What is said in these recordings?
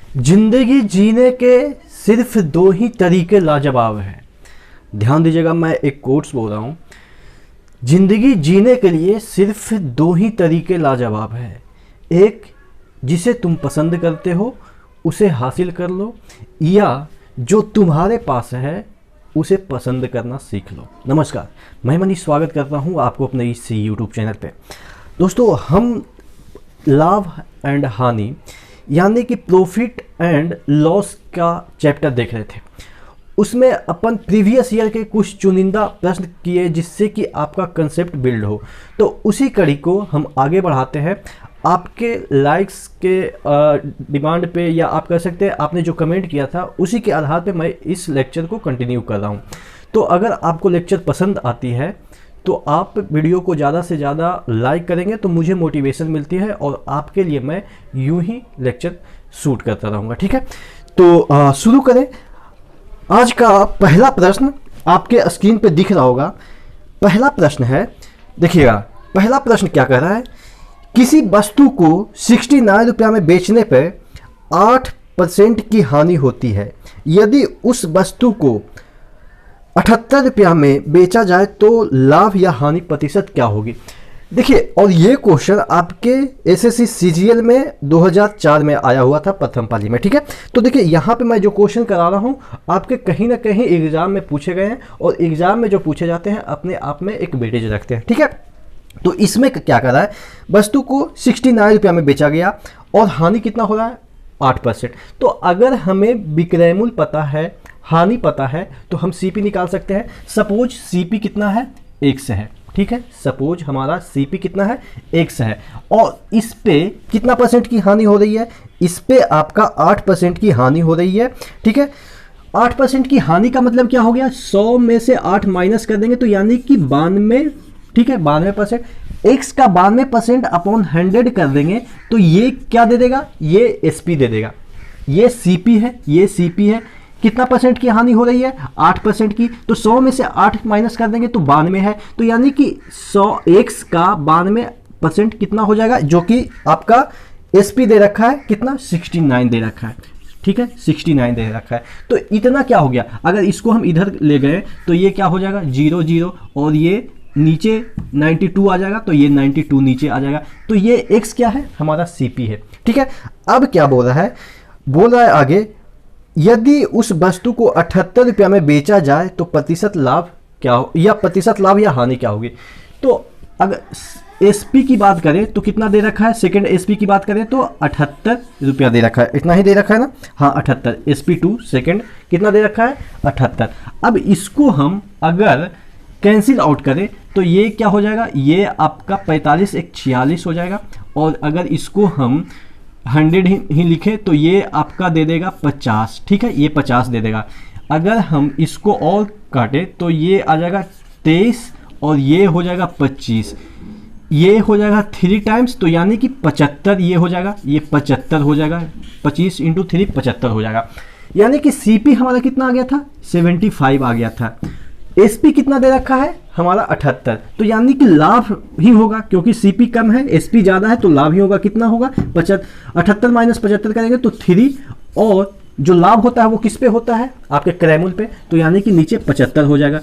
जिंदगी जीने के सिर्फ दो ही तरीके लाजवाब हैं। ध्यान दीजिएगा, मैं एक कोट्स बोल रहा हूँ। जिंदगी जीने के लिए सिर्फ दो ही तरीके लाजवाब हैं। एक, जिसे तुम पसंद करते हो उसे हासिल कर लो, या जो तुम्हारे पास है उसे पसंद करना सीख लो। नमस्कार, मैं मनीष स्वागत करता हूँ आपको अपने इस यूट्यूब चैनल पे। दोस्तों, हम लाभ एंड हानि यानी कि प्रॉफिट एंड लॉस का चैप्टर देख रहे थे। उसमें अपन प्रीवियस ईयर के कुछ चुनिंदा प्रश्न किए जिससे कि आपका कंसेप्ट बिल्ड हो। तो उसी कड़ी को हम आगे बढ़ाते हैं। आपके लाइक्स के डिमांड पे, या आप कह सकते हैं आपने जो कमेंट किया था उसी के आधार पे मैं इस लेक्चर को कंटिन्यू कर रहा हूँ। तो अगर आपको लेक्चर पसंद आती है तो आप वीडियो को ज़्यादा से ज़्यादा लाइक करेंगे तो मुझे मोटिवेशन मिलती है और आपके लिए मैं यूं ही लेक्चर शूट करता रहूँगा। ठीक है, तो शुरू करें। आज का पहला प्रश्न आपके स्क्रीन पे दिख रहा होगा। पहला प्रश्न है, देखिएगा पहला प्रश्न क्या कह रहा है। किसी वस्तु को 69 रुपया में बेचने पर 8% की हानि होती है। यदि उस वस्तु को 78 रुपया में बेचा जाए तो लाभ या हानि प्रतिशत क्या होगी। देखिए, और ये क्वेश्चन आपके एसएससी सीजीएल में 2004 में आया हुआ था, प्रथम पाली में। ठीक है, तो देखिए यहाँ पे मैं जो क्वेश्चन करा रहा हूँ आपके कहीं ना कहीं एग्जाम में पूछे गए हैं, और एग्जाम में जो पूछे जाते हैं अपने आप में एक वेटेज रखते हैं। ठीक है, तो इसमें क्या कर रहा है, वस्तु को 69 रुपया में बेचा गया और हानि कितना हो रहा है, 8%। तो अगर हमें विक्रय मूल्य पता है, हानि पता है, तो हम सीपी निकाल सकते हैं। सपोज सीपी कितना है, 1 से है। ठीक है, सपोज हमारा सीपी कितना है, 1 से है, और इस पे कितना परसेंट की हानि हो रही है, इस पे आपका 8% की हानि हो रही है। ठीक है, 8% की हानि का मतलब क्या हो गया, 100 में से 8 माइनस कर देंगे तो यानी कि 92। ठीक है, 92%। एक्स का 92% अपॉन 100 कर देंगे तो ये क्या दे देगा, ये एसपी दे देगा। ये सीपी है, ये सीपी है। कितना परसेंट की हानि हो रही है, 8% की। तो 100 में से 8 माइनस कर देंगे तो 92 है। तो यानी कि 100 एक्स का 92% कितना हो जाएगा, जो कि आपका एसपी दे रखा है कितना, 69 दे रखा है। ठीक है, 69 दे रखा है। तो इतना क्या हो गया, अगर इसको हम इधर ले गए तो ये क्या हो जाएगा, 0 0, और ये नीचे 92 आ जाएगा, तो ये 92 नीचे आ जाएगा। तो ये x क्या है, हमारा सीपी है। ठीक है, अब क्या बोल रहा है आगे, यदि उस वस्तु को 78 रुपया में बेचा जाए तो प्रतिशत लाभ क्या हो, या प्रतिशत लाभ या हानि क्या होगी। तो अगर एसपी की बात करें तो कितना दे रखा है, सेकंड एसपी की बात करें तो 78 रुपया दे रखा है। इतना ही दे रखा है ना, हाँ 78। SP2 सेकंड कितना दे रखा है, 78। अब इसको हम अगर कैंसिल आउट करें तो ये क्या हो जाएगा, ये आपका 45 एक 46 हो जाएगा। और अगर इसको हम 100 ही लिखे तो ये आपका दे देगा 50। ठीक है, ये 50 दे देगा। अगर हम इसको और काटें तो ये आ जाएगा 23, और ये हो जाएगा 25, ये हो जाएगा 3 टाइम्स, तो यानी कि 75 ये हो जाएगा, ये 75 हो जाएगा। 25 × 3 75 हो जाएगा। यानी कि सीपी हमारा कितना आ गया था, 75 आ गया था। एसपी कितना दे रखा है हमारा, 78। तो यानी कि लाभ ही होगा, क्योंकि सीपी कम है एसपी ज़्यादा है, तो लाभ ही होगा। कितना होगा, 78 माइनस 75 करेंगे तो 3, और जो लाभ होता है वो किस पे होता है, आपके क्रय मूल्य पे। तो यानी कि नीचे 75 हो जाएगा,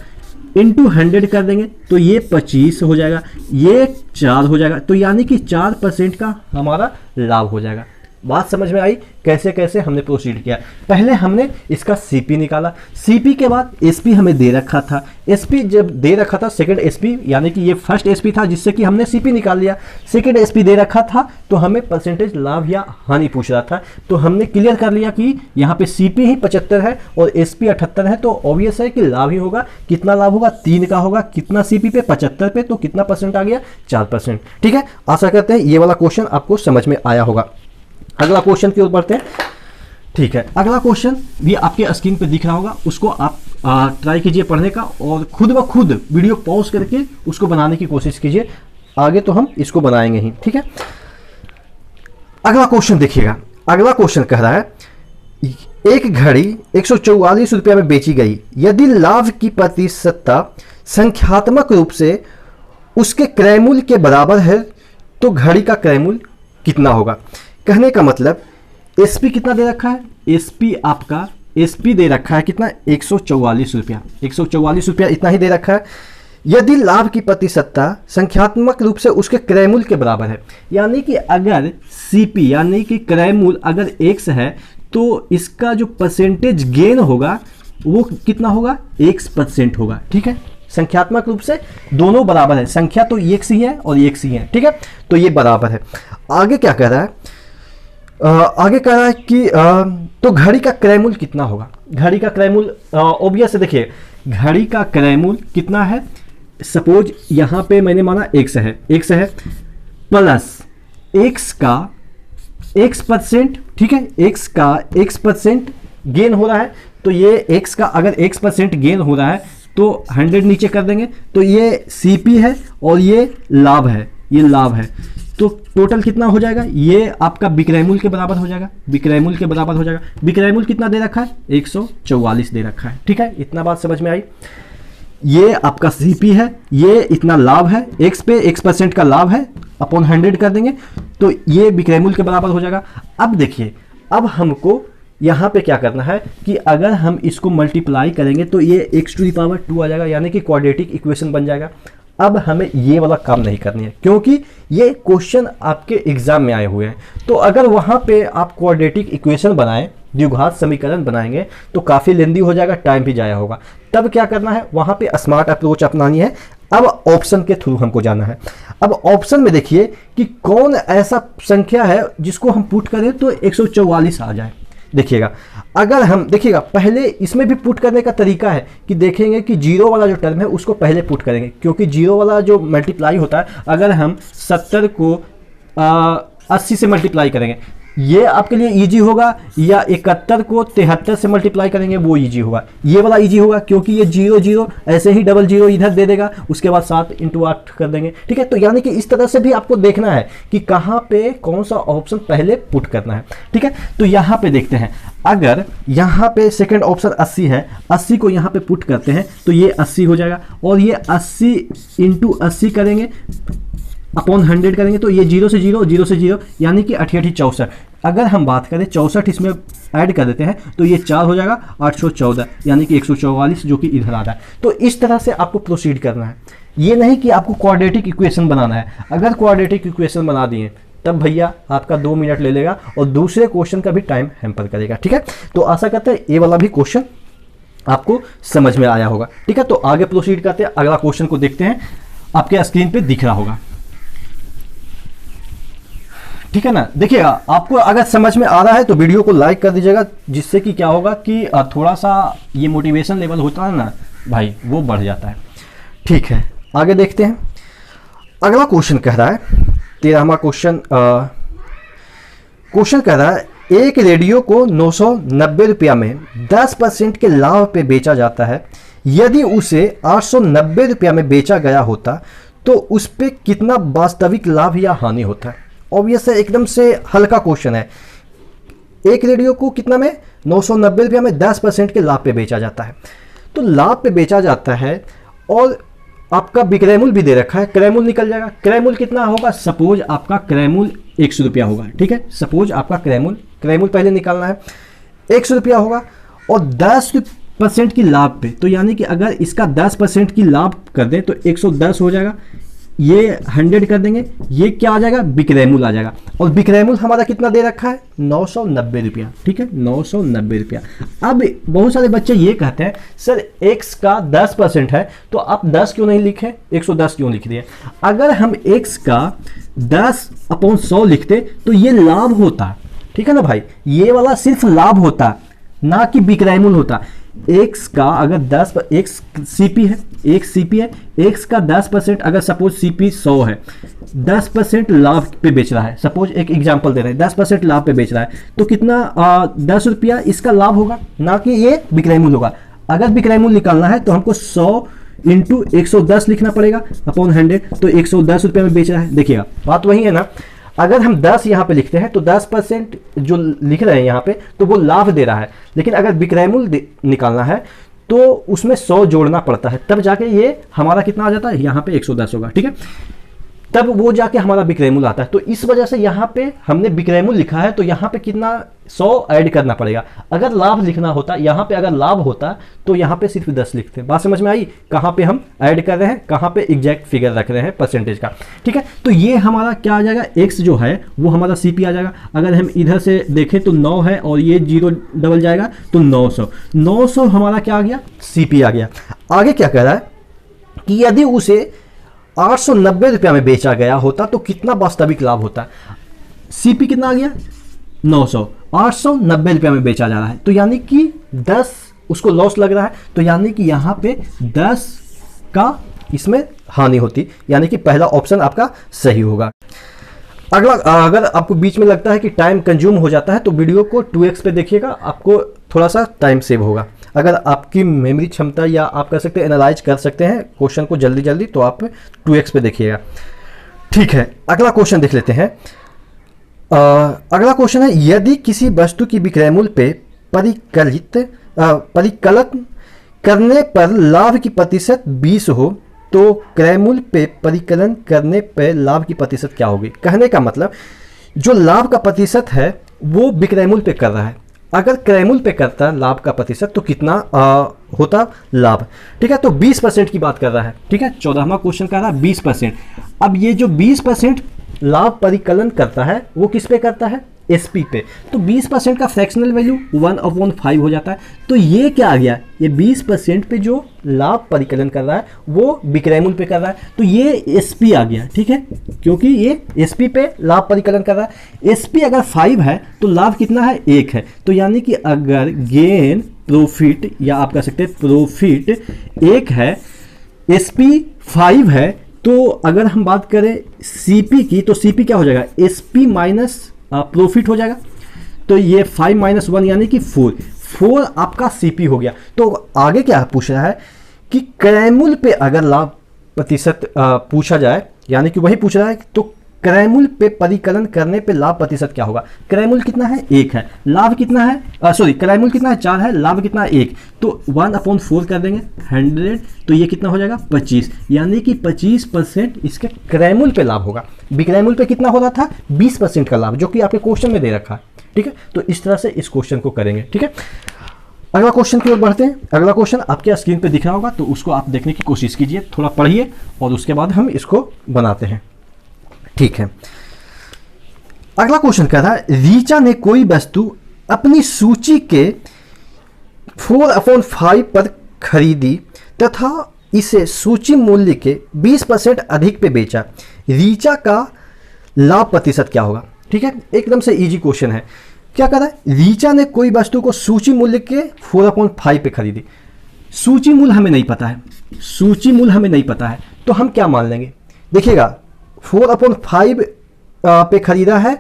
इंटू 100 कर देंगे तो ये 25 हो जाएगा, ये 4 हो जाएगा। तो यानी कि 4% का हमारा लाभ हो जाएगा। बात समझ में आई कैसे कैसे हमने प्रोसीड किया। पहले हमने इसका सीपी निकाला, सीपी के बाद एसपी हमें दे रखा था। एसपी जब दे रखा था, सेकंड एसपी यानी कि ये फर्स्ट एसपी था जिससे कि हमने सीपी निकाल लिया। सेकंड एसपी दे रखा था तो हमें परसेंटेज लाभ या हानि पूछ रहा था, तो हमने क्लियर कर लिया कि यहाँ पे सीपी ही 75 है और एसपी 78 है, तो ऑब्वियस है कि लाभ ही होगा। कितना लाभ होगा, 3 का होगा। कितना सीपी पे, 75 पे, तो कितना परसेंट आ गया, 4%। ठीक है, आशा करते हैं ये वाला क्वेश्चन आपको समझ में आया होगा। अगला क्वेश्चन की ओर बढ़ते हैं। ठीक है, अगला क्वेश्चन भी आपके स्क्रीन पे दिख रहा होगा, उसको आप ट्राई कीजिए पढ़ने का, और खुद ब खुद वीडियो पॉज करके उसको बनाने की कोशिश कीजिए। आगे तो हम इसको बनाएंगे ही। ठीक है, अगला क्वेश्चन देखिएगा। अगला क्वेश्चन कह रहा है, एक घड़ी 144 रुपया में बेची गई। यदि लाभ की प्रतिशतता संख्यात्मक रूप से उसके क्रय मूल्य के बराबर है तो घड़ी का क्रय मूल्य कितना होगा। कहने का मतलब एसपी कितना दे रखा है, एसपी आपका एसपी दे रखा है कितना, 144 रुपया, 144 रुपया इतना ही दे रखा है। यदि लाभ की प्रतिशतता संख्यात्मक रूप से उसके क्रय मूल्य के बराबर है, यानी कि अगर सीपी यानी कि क्रय मूल्य अगर x है तो इसका जो परसेंटेज गेन होगा वो कितना होगा, x% होगा। ठीक है, संख्यात्मक रूप से दोनों बराबर है, संख्या तो x ही है और x ही है। ठीक है, तो ये बराबर है। आगे क्या कह रहा है, आगे कह रहा है कि तो घड़ी का क्रय मूल्य कितना होगा। घड़ी का क्रय मूल्य ऑब्वियस है, देखिए घड़ी का क्रय मूल्य कितना है, सपोज यहाँ पे मैंने माना x है, x है प्लस x का x%, ठीक है, x का x% गेन हो रहा है, तो ये x का अगर x% गेन हो रहा है तो 100 नीचे कर देंगे, तो ये CP है और ये लाभ है, ये लाभ है, तो टोटल कितना हो जाएगा, ये आपका विक्रय मूल्य के बराबर हो जाएगा, विक्रय मूल्य के बराबर हो जाएगा। विक्रय मूल्य कितना दे रखा है, 144 दे रखा है। ठीक है, इतना बात समझ में आई। ये आपका CP है, ये इतना लाभ है, x पे x% का लाभ है, अपॉन 100 कर देंगे तो ये विक्रय मूल्य के बराबर हो जाएगा। अब देखिए, अब हमको यहाँ पे क्या करना है कि अगर हम इसको मल्टीप्लाई करेंगे तो ये x⁻² आ जाएगा, यानी कि क्वाड्रेटिक इक्वेशन बन जाएगा। अब हमें ये वाला काम नहीं करनी है क्योंकि ये क्वेश्चन आपके एग्जाम में आए हुए हैं। तो अगर वहाँ पे आप क्वाड्रेटिक इक्वेशन बनाएं, द्विघात समीकरण बनाएंगे तो काफ़ी लेंदी हो जाएगा, टाइम भी जाया होगा। तब क्या करना है, वहाँ पे स्मार्ट अप्रोच अपनानी है। अब ऑप्शन के थ्रू हमको जाना है। अब ऑप्शन में देखिए कि कौन ऐसा संख्या है जिसको हम पुट करें तो 144 आ जाए। देखिएगा, अगर हम देखिएगा पहले इसमें भी पुट करने का तरीका है कि देखेंगे कि जीरो वाला जो टर्म है उसको पहले पुट करेंगे, क्योंकि जीरो वाला जो मल्टीप्लाई होता है, अगर हम 70 को 80 से मल्टीप्लाई करेंगे ये आपके लिए इजी होगा, या 71 को 73 से मल्टीप्लाई करेंगे वो इजी होगा। ये वाला इजी होगा क्योंकि ये 0 0 ऐसे ही डबल जीरो इधर दे देगा, उसके बाद 7 × 8 कर देंगे। ठीक है, तो यानी कि इस तरह से भी आपको देखना है कि कहाँ पे कौन सा ऑप्शन पहले पुट करना है। ठीक है, तो यहाँ पे देखते हैं, अगर यहाँ पे सेकेंड ऑप्शन 80 है, 80 को यहाँ पे पुट करते हैं तो ये 80 हो जाएगा, और ये 80 × 80 करेंगे अपॉन 100 करेंगे तो ये 0 से 0 0 से 0 यानी कि 88 64। अगर हम बात करें 64 इसमें ऐड कर देते हैं तो ये 4 हो जाएगा, 814 यानी कि 144 जो कि इधर आ रहा है। तो इस तरह से आपको प्रोसीड करना है, ये नहीं कि आपको क्वाड्रेटिक इक्वेशन बनाना है। अगर क्वाड्रेटिक इक्वेशन बना दिए तब भैया आपका 2 मिनट ले लेगा और दूसरे क्वेश्चन का भी टाइम हैम्पर करेगा। ठीक है, तो आशा करते हैं ये वाला भी क्वेश्चन आपको समझ में आया होगा। ठीक है, तो आगे प्रोसीड करते हैं, अगला क्वेश्चन को देखते हैं, आपके स्क्रीन पे दिख रहा होगा। ठीक है ना, देखिएगा आपको अगर समझ में आ रहा है तो वीडियो को लाइक कर दीजिएगा, जिससे कि क्या होगा कि थोड़ा सा ये मोटिवेशन लेवल होता है ना भाई, वो बढ़ जाता है। ठीक है, आगे देखते हैं। अगला क्वेश्चन कह रहा है, 13वां क्वेश्चन कह रहा है, एक रेडियो को 990 रुपया में 10% के लाभ पे बेचा जाता है। यदि उसे 890 रुपया में बेचा गया होता तो उस पर कितना वास्तविक लाभ या हानि होता है। ऑब्वियस है, एकदम से हल्का क्वेश्चन है। एक रेडियो को कितना में 990 रुपया में 10% के लाभ पे बेचा जाता है, तो लाभ पे बेचा जाता है और आपका विक्रय मूल्य भी दे रखा है, क्रय मूल्य निकल जाएगा। क्रय मूल्य कितना होगा, सपोज आपका क्रय मूल्य 100 रुपया होगा। ठीक है, सपोज आपका क्रय मूल्य पहले निकालना है 100 रुपया होगा और 10% की लाभ पे, तो यानी कि अगर इसका 10% की लाभ कर दें तो 110 हो जाएगा, ये 100 कर देंगे, ये क्या आ जाएगा, विक्रय मूल्य आ जाएगा। और विक्रय मूल्य हमारा कितना दे रखा है, 990 रुपया। ठीक है, 990 रुपया। अब बहुत सारे बच्चे ये कहते हैं सर x का 10% है तो आप 10 क्यों नहीं लिखे, 110 क्यों लिख दिए। अगर हम x का 10/100 लिखते तो ये लाभ होता। ठीक है ना भाई, ये वाला सिर्फ लाभ होता ना कि विक्रय मूल्य होता। x का अगर 10 x CP है, x CP है, x का 10% अगर सपोज CP 100 है, 10% लाभ पे बेच रहा है, सपोज एक एग्जांपल दे रहे हैं 10% लाभ पे बेच रहा है, तो कितना 10 रुपया इसका लाभ होगा, ना कि ये विक्रय मूल्य होगा। अगर विक्रय मूल्य निकालना है तो हमको 100 × 110 लिखना पड़ेगा अपॉन 100, तो 110 रुपये में बेच रहा है। देखिएगा बात वही है ना, अगर हम 10 यहाँ पे लिखते हैं तो 10% जो लिख रहे हैं यहाँ पे तो वो लाभ दे रहा है, लेकिन अगर विक्रय मूल्य निकालना है तो उसमें 100 जोड़ना पड़ता है, तब जाके ये हमारा कितना आ जाता है, यहाँ पे 110 होगा। ठीक है, तब वो जाके हमारा विक्रय मूल्य आता है। तो इस वजह से यहाँ पे हमने विक्रय मूल्य लिखा है, तो यहाँ पे कितना 100 ऐड करना पड़ेगा। अगर लाभ लिखना होता, यहाँ पे अगर लाभ होता तो यहाँ पे सिर्फ 10 लिखते। बात समझ में आई? कहाँ पे हम ऐड कर रहे हैं, कहाँ पे एग्जैक्ट फिगर रख रहे हैं परसेंटेज का। ठीक है, तो ये हमारा क्या आ जाएगा, x जो है वो हमारा CP आ जाएगा। अगर हम इधर से देखें तो 9 है और ये 0 डबल जाएगा तो 900 हमारा क्या आ गया, CP आ गया। आगे क्या कह रहा है कि यदि उसे 890 रुपया में बेचा गया होता तो कितना वास्तविक लाभ होता। CP कितना आ गया, 900, 890 रुपया में बेचा जा रहा है, तो यानी कि 10 उसको लॉस लग रहा है, तो यानी कि यहाँ पे 10 का इसमें हानि होती, यानी कि पहला ऑप्शन आपका सही होगा। अगला, अगर आपको बीच में लगता है कि टाइम कंज्यूम हो जाता है तो वीडियो को 2x पे देखिएगा, आपको थोड़ा सा टाइम सेव होगा। अगर आपकी मेमोरी क्षमता या आप कह सकते हैं एनालाइज कर सकते हैं क्वेश्चन को जल्दी जल्दी, तो आप 2x पे देखिएगा। ठीक है, अगला क्वेश्चन देख लेते हैं। अगला क्वेश्चन है, यदि किसी वस्तु की विक्रय मूल्य पे परिकलन करने पर लाभ की प्रतिशत 20 हो तो क्रय मूल्य पे परिकलन करने पर लाभ की प्रतिशत क्या होगी। कहने का मतलब जो लाभ का प्रतिशत है वो विक्रय मूल्य पे कर रहा है, अगर क्रय मूल्य पे करता लाभ का प्रतिशत तो कितना होता लाभ। ठीक है, तो 20% की बात कर रहा है। ठीक है, 14वां क्वेश्चन कर रहा है 20%। अब ये जो 20% लाभ परिकलन करता है वो किस पे करता है, SP पे। तो 20% का फ्रैक्शनल वैल्यू 1/5 हो जाता है। तो ये क्या आ गया, ये 20% पे जो लाभ परिकलन कर रहा है वो विक्रय मूल्य पे कर रहा है, तो ये SP आ गया। ठीक है, क्योंकि ये SP पे लाभ परिकलन कर रहा है। SP अगर 5 है तो लाभ कितना है, 1 है। तो यानी कि अगर गेन प्रॉफिट या आप कह सकते हैं प्रॉफिट 1 है, SP 5 है, तो अगर हम बात करें CP की तो CP क्या हो जाएगा, SP माइनस प्रॉफिट हो जाएगा। तो ये 5 - 1 यानी कि 4 आपका CP हो गया। तो आगे क्या पूछ रहा है कि क्रय मूल्य पे अगर लाभ प्रतिशत पूछा जाए, यानी कि वही पूछ रहा है, तो क्रय मूल्य पे परिकलन करने पे लाभ प्रतिशत क्या होगा। क्रय मूल्य कितना है, 1 है, लाभ कितना है, क्रय मूल्य कितना है, 4 है, लाभ कितना है, 1, तो 1/4 कर देंगे 100, तो ये कितना हो जाएगा 25, यानी कि 25% इसके क्रय मूल्य पे लाभ होगा। विक्रय मूल्य पे कितना हो रहा था, 20% का लाभ, जो कि आपके क्वेश्चन में दे रखा है। ठीक है, तो इस तरह से इस क्वेश्चन को करेंगे। ठीक है, अगला क्वेश्चन की ओर बढ़ते हैं। अगला क्वेश्चन आपके स्क्रीन पे दिख रहा होगा, तो उसको आप देखने की कोशिश कीजिए, थोड़ा पढ़िए और उसके बाद हम इसको बनाते हैं। ठीक है, अगला क्वेश्चन कह रहा है, रीचा ने कोई वस्तु अपनी सूची के 4/5 पर खरीदी तथा इसे सूची मूल्य के 20% अधिक पे बेचा, रीचा का लाभ प्रतिशत क्या होगा। ठीक है, एकदम से इजी क्वेश्चन है। क्या कर रहा है, रीचा ने कोई वस्तु को सूची मूल्य के 4/5 पे खरीदी। सूची मूल्य हमें नहीं पता है, सूची मूल्य हमें नहीं पता है, तो हम क्या मान लेंगे, देखिएगा 4/5 पे खरीदा है,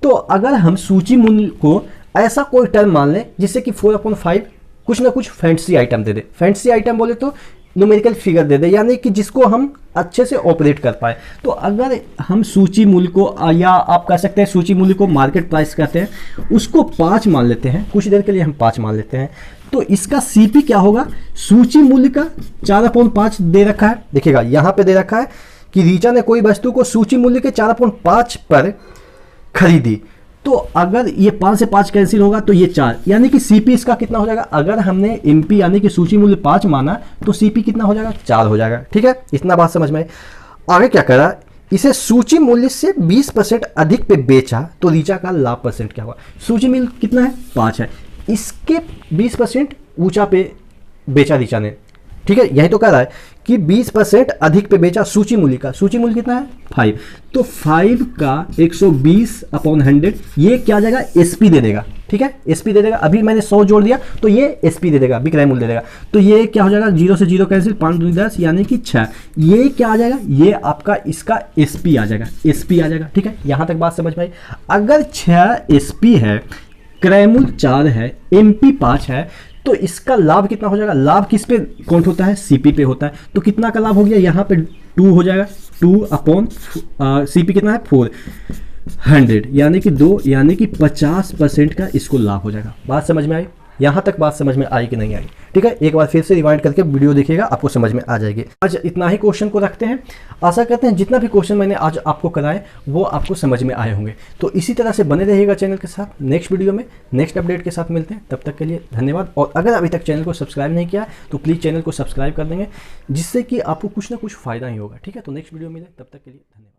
तो अगर हम सूची मूल्य को ऐसा कोई टर्म मान लें जिससे कि 4/5 कुछ ना कुछ फैंसी आइटम दे दे। फैंसी आइटम बोले तो न्यूमेरिकल फिगर दे दे, यानी कि जिसको हम अच्छे से ऑपरेट कर पाए। तो अगर हम सूची मूल्य को, या आप कह सकते हैं सूची मूल्य को मार्केट प्राइस कहते हैं, उसको 5 मान लेते हैं, कुछ देर के लिए हम 5 मान लेते हैं, तो इसका CP क्या होगा, सूची मूल्य का 4/5 दे रखा है। देखिएगा यहाँ पे दे रखा है कि रीचा ने कोई वस्तु को सूची मूल्य के 4/5 पर खरीदी, तो अगर ये 5 से 5 कैंसिल होगा तो ये 4, यानी कि CP इसका कितना हो जाएगा, अगर हमने MP यानी कि सूची मूल्य 5 माना तो CP कितना हो जाएगा, 4 हो जाएगा। ठीक है, इतना बात समझ में आई। आगे क्या करा, इसे सूची मूल्य से 20% अधिक पे बेचा तो रीचा का लाभ परसेंट क्या हुआ। सूची मूल्य कितना है, 5 है, इसके 20% ऊंचा पे बेचा रीचा ने। ठीक है, यही तो कह रहा है कि 20% अधिक पे बेचा सूची मूल्य का। सूची मूल्य कितना है, 5, तो 5 का 120/100 ये क्या जाएगा, SP दे देगा। ठीक है, SP दे देगा। अभी मैंने 100 जोड़ दिया तो ये SP दे देगा, विक्रय मूल्य दे देगा। तो ये क्या हो जाएगा, 0 से 0 कैंसिल, 5 दूनी 10 यानी कि 6। ये क्या आ जाएगा, ये आपका इसका SP आ जाएगा, SP आ जाएगा। ठीक है, यहाँ तक बात समझ में आई। अगर 6 SP है, क्रय मूल्य 4 है, MP 5 है, तो इसका लाभ कितना हो जाएगा, लाभ किस पे काउंट होता है, CP पे होता है। तो कितना का लाभ हो गया, यहाँ पे 2 हो जाएगा, 2/CP कितना है 400, यानी कि 2, यानी कि 50% का इसको लाभ हो जाएगा। बात समझ में आई। यहाँ तक बात समझ में आई कि नहीं आई? ठीक है, एक बार फिर से रिवाइंड करके वीडियो देखिएगा, आपको समझ में आ जाएगी। आज इतना ही क्वेश्चन को रखते हैं। आशा करते हैं जितना भी क्वेश्चन मैंने आज आपको कराए वो आपको समझ में आए होंगे। तो इसी तरह से बने रहिएगा चैनल के साथ। नेक्स्ट वीडियो में नेक्स्ट अपडेट के साथ मिलते हैं, तब तक के लिए धन्यवाद। और अगर अभी तक चैनल को सब्सक्राइब नहीं किया तो प्लीज़ चैनल को सब्सक्राइब कर देंगे, जिससे कि आपको कुछ ना कुछ फ़ायदा ही होगा। ठीक है, तो नेक्स्ट वीडियो मिले, तब तक के लिए धन्यवाद।